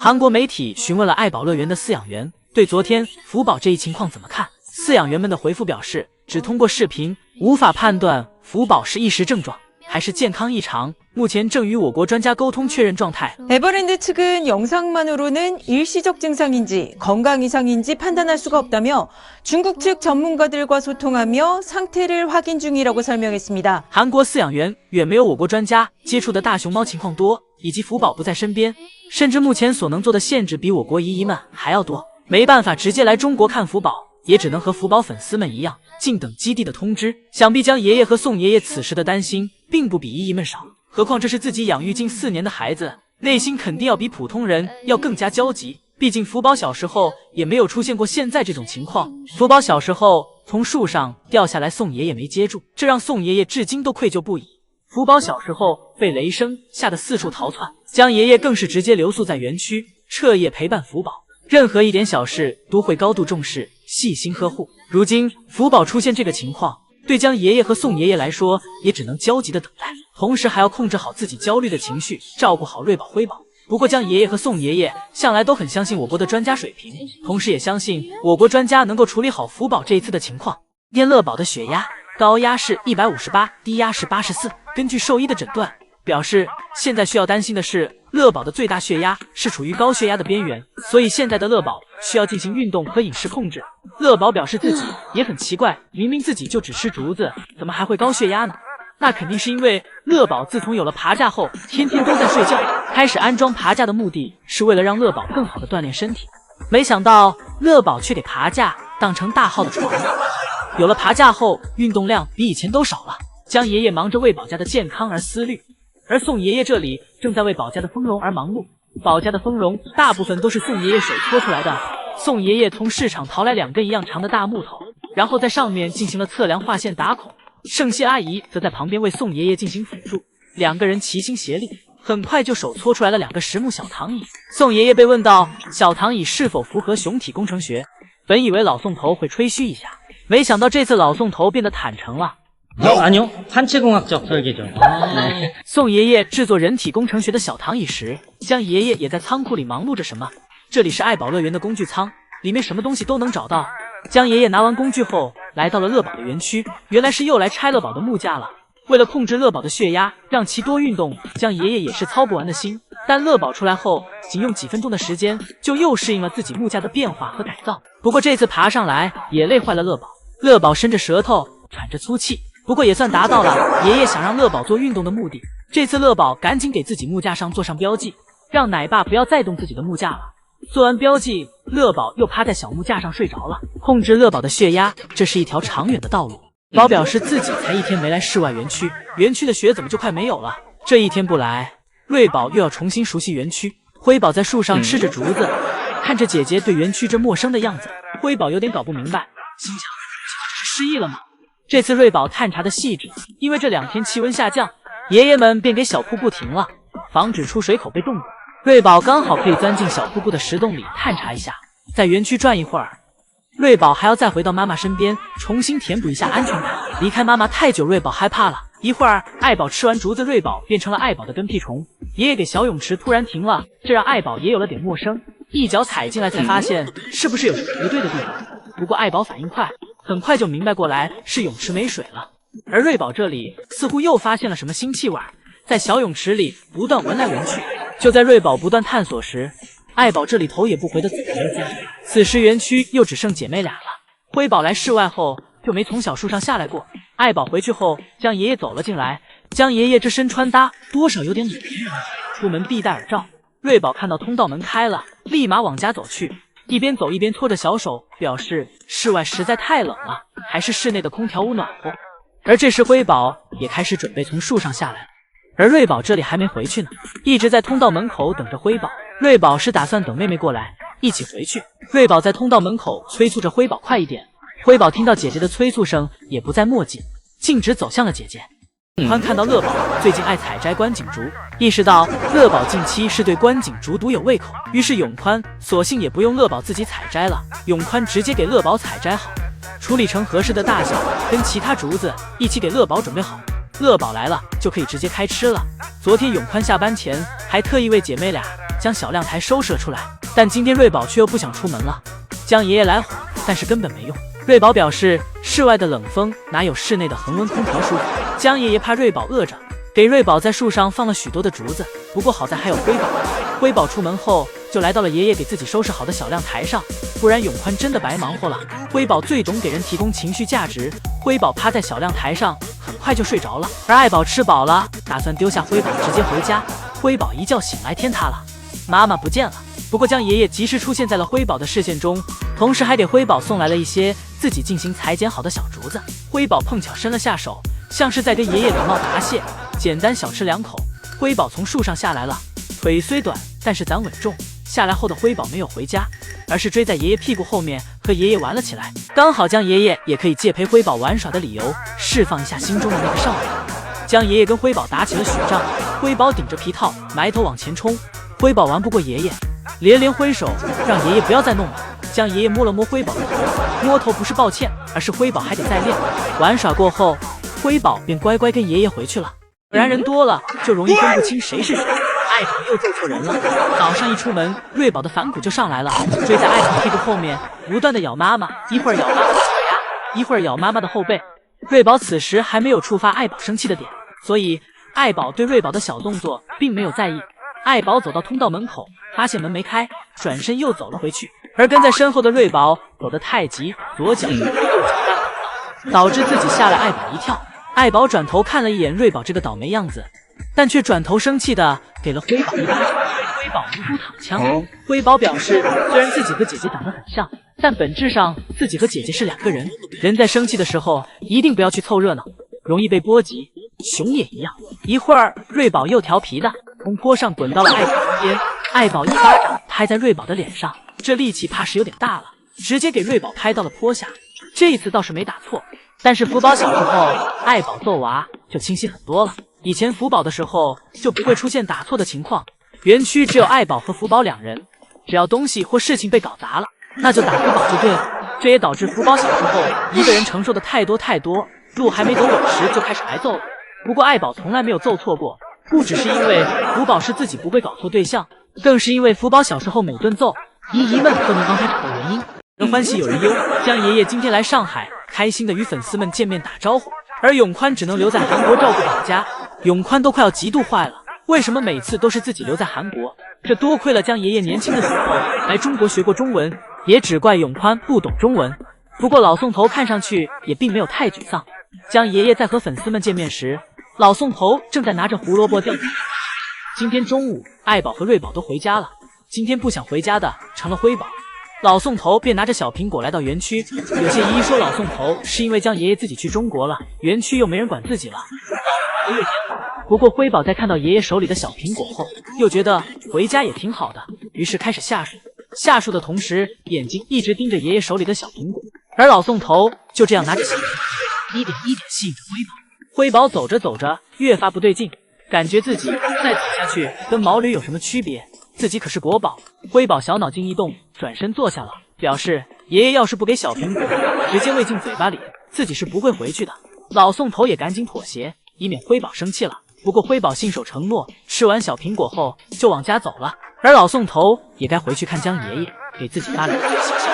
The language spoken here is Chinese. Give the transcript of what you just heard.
韩国媒体询问了爱宝乐园的饲养员对昨天福宝这一情况怎么看。饲养员们的回复表示，只通过视频无法判断福宝是一时症状还是健康异常，目前正与我国专家沟通确认状态。 에버랜드 측은 영상만으로는 일시적 증상인지 건강 이상인지 판단할 수가 없다며 중국 측 전문가들과 소통하며 상태를 확인 중이라고 설명했습니다. 韩国饲养员远没有我国专家接触的大熊猫情况多，以及福宝不在身边，甚至目前所能做的限制比我国姨姨们还要多，没办法直接来中国看福宝，也只能和福宝粉丝们一样，静等基地的通知。想必江爷爷和宋爷爷此时的担心并不比姨姨们少，何况这是自己养育近4年的孩子，内心肯定要比普通人要更加焦急。毕竟福宝小时候也没有出现过现在这种情况，福宝小时候从树上掉下来，宋爷爷没接住，这让宋爷爷至今都愧疚不已。福宝小时候被雷声吓得四处逃窜，江爷爷更是直接留宿在园区，彻夜陪伴福宝，任何一点小事都会高度重视，细心呵护。如今福宝出现这个情况，对江爷爷和宋爷爷来说也只能焦急的等待，同时还要控制好自己焦虑的情绪，照顾好瑞宝、辉宝。不过江爷爷和宋爷爷向来都很相信我国的专家水平，同时也相信我国专家能够处理好福宝这一次的情况。燕乐宝的血压高压是158，低压是84。根据兽医的诊断表示，现在需要担心的是乐宝的最大血压是处于高血压的边缘，所以现在的乐宝需要进行运动和饮食控制。乐宝表示自己也很奇怪，明明自己就只吃竹子，怎么还会高血压呢？那肯定是因为乐宝自从有了爬架后，天天都在睡觉。开始安装爬架的目的是为了让乐宝更好的锻炼身体，没想到乐宝却给爬架当成大号的床。有了爬架后，运动量比以前都少了。江爷爷忙着为宝家的健康而思虑，而宋爷爷这里正在为宝家的丰容而忙碌。宝家的丰容大部分都是宋爷爷手搓出来的。宋爷爷从市场淘来2根一样长的大木头，然后在上面进行了测量、画线、打孔。盛谢阿姨则在旁边为宋爷爷进行辅助，2个人齐心协力，很快就手搓出来了2个实木小躺椅。宋爷爷被问到小躺椅是否符合熊体工程学，本以为老宋头会吹嘘一下，没想到这次老宋头变得坦诚了。아니요, 판체공학적 설계죠. 네. 宋爷爷制作人体工程学的小躺椅时，江爷爷也在仓库里忙碌着什么。这里是爱宝乐园的工具仓，里面什么东西都能找到。江爷爷拿完工具后，来到了乐宝的园区，原来是又来拆乐宝的木架了。为了控制乐宝的血压，让其多运动，江爷爷也是操不完的心。但乐宝出来后，仅用几分钟的时间，就又适应了自己木架的变化和改造。不过这次爬上来也累坏了乐宝，乐宝伸着舌头，喘着粗气。不过也算达到了爷爷想让乐宝做运动的目的。这次乐宝赶紧给自己木架上做上标记，让奶爸不要再动自己的木架了。做完标记，乐宝又趴在小木架上睡着了。控制乐宝的血压，这是一条长远的道路。宝表示自己才1天没来室外园区，园区的雪怎么就快没有了？这1天不来，瑞宝又要重新熟悉园区。辉宝在树上吃着竹子，看着姐姐对园区这陌生的样子，辉宝有点搞不明白，心想这是失忆了吗？这次瑞宝探查的细致，因为这2天气温下降，爷爷们便给小瀑布停了，防止出水口被冻住。瑞宝刚好可以钻进小瀑布的石洞里探查一下，在园区转一会儿。瑞宝还要再回到妈妈身边，重新填补一下安全感。离开妈妈太久，瑞宝害怕了。一会儿，爱宝吃完竹子，瑞宝变成了爱宝的跟屁虫。爷爷给小泳池突然停了，这让爱宝也有了点陌生，一脚踩进来才发现是不是有什么不对的地方。不过爱宝反应快，很快就明白过来是泳池没水了。而瑞宝这里似乎又发现了什么新气味，在小泳池里不断闻来闻去。就在瑞宝不断探索时，爱宝这里头也不回的走回了家。此时园区又只剩姐妹俩了。辉宝来室外后就没从小树上下来过。爱宝回去后，江爷爷走了进来。江爷爷这身穿搭多少有点冷天然，出门必戴耳罩。瑞宝看到通道门开了，立马往家走去，一边走一边搓着小手，表示室外实在太冷了，还是室内的空调屋暖和。而这时辉宝也开始准备从树上下来了，而瑞宝这里还没回去呢，一直在通道门口等着辉宝。瑞宝是打算等妹妹过来一起回去。瑞宝在通道门口催促着辉宝快一点。辉宝听到姐姐的催促声，也不再墨迹，径直走向了姐姐。永宽看到乐宝最近爱采摘关景竹，意识到乐宝近期是对关景竹独有胃口，于是永宽索性也不用乐宝自己采摘了，永宽直接给乐宝采摘好，处理成合适的大小，跟其他竹子一起给乐宝准备好。乐宝来了就可以直接开吃了。昨天永宽下班前还特意为姐妹俩将小亮台收拾了出来。但今天瑞宝却又不想出门了。江爷爷来哄，但是根本没用。瑞宝表示，室外的冷风哪有室内的恒温空调舒服。江爷爷怕瑞宝饿着，给瑞宝在树上放了许多的竹子。不过好在还有辉宝。辉宝出门后就来到了爷爷给自己收拾好的小亮台上，不然永宽真的白忙活了。辉宝最懂给人提供情绪价值，辉宝趴在小亮台上，很快就睡着了。而爱宝吃饱了，打算丢下辉宝直接回家。辉宝一觉醒来，天塌了，妈妈不见了。不过江爷爷及时出现在了辉宝的视线中，同时还给辉宝送来了一些自己进行裁剪好的小竹子。辉宝碰巧伸了下手，像是在跟爷爷礼貌答谢，简单小吃2口。辉宝从树上下来了，腿虽短，但是咱稳重。下来后的辉宝没有回家，而是追在爷爷屁股后面和爷爷玩了起来。刚好江爷爷也可以借陪辉宝玩耍的理由，释放一下心中的那个少年。江爷爷跟辉宝打起了雪仗，辉宝顶着皮套埋头往前冲，辉宝玩不过爷爷，连连挥手让爷爷不要再弄了。江爷爷摸了摸辉宝的头，摸头不是抱歉，而是辉宝还得再练。玩耍过后，辉宝便乖乖跟爷爷回去了。果然人多了就容易分不清谁是谁。爱宝又揍错人了。早上一出门，瑞宝的反骨就上来了，追在爱宝屁股后面，不断的咬妈妈，一会儿咬妈妈的脚丫，一会儿咬妈妈的后背。瑞宝此时还没有触发爱宝生气的点，所以爱宝对瑞宝的小动作并没有在意。爱宝走到通道门口，发现门没开，转身又走了回去。而跟在身后的瑞宝走得太急，左脚右脚绊倒，导致自己吓了爱宝一跳。爱宝转头看了一眼瑞宝这个倒霉样子，但却转头生气的给了辉宝一巴掌。辉宝无辜躺枪。辉宝表示，虽然自己和姐姐长得很像，但本质上自己和姐姐是2个人。人在生气的时候一定不要去凑热闹，容易被波及。熊也一样。一会儿瑞宝又调皮的从坡上滚到了爱宝身边，爱宝一巴掌拍在瑞宝的脸上，这力气怕是有点大了，直接给瑞宝拍到了坡下。这一次倒是没打错，但是福宝小时候爱宝揍娃就清晰很多了。以前福宝的时候就不会出现打错的情况，园区只有爱宝和福宝2人，只要东西或事情被搞砸了，那就打福宝就对了。这也导致福宝小时候一个人承受的太多，路还没走稳时就开始挨揍了。不过爱宝从来没有揍错过，不只是因为福宝是自己不会搞错对象，更是因为福宝小时候每顿揍，姨姨们都能帮他找到原因。人欢喜有人忧，江爷爷今天来上海，开心的与粉丝们见面打招呼，而永宽只能留在韩国照顾宝家。永宽都快要嫉妒坏了，为什么每次都是自己留在韩国？这多亏了江爷爷年轻的时候来中国学过中文，也只怪永宽不懂中文。不过老宋头看上去也并没有太沮丧。江爷爷在和粉丝们见面时，老宋头正在拿着胡萝卜钓。今天中午爱宝和瑞宝都回家了，今天不想回家的成了辉宝。老宋头便拿着小苹果来到园区，有些疑义说老宋头是因为江爷爷自己去中国了，园区又没人管自己了。不过辉宝在看到爷爷手里的小苹果后，又觉得回家也挺好的，于是开始下树。下树的同时，眼睛一直盯着爷爷手里的小苹果，而老宋头就这样拿着小苹果，一点一点吸引着辉宝。辉宝走着走着，越发不对劲，感觉自己再走下去跟毛驴有什么区别？自己可是国宝。辉宝小脑筋一动，转身坐下了，表示爷爷要是不给小苹果直接喂进嘴巴里，自己是不会回去的。老宋头也赶紧妥协，以免辉宝生气了。不过辉宝信守承诺，吃完小苹果后就往家走了，而老宋头也该回去看江爷爷，给自己发了个最新消息。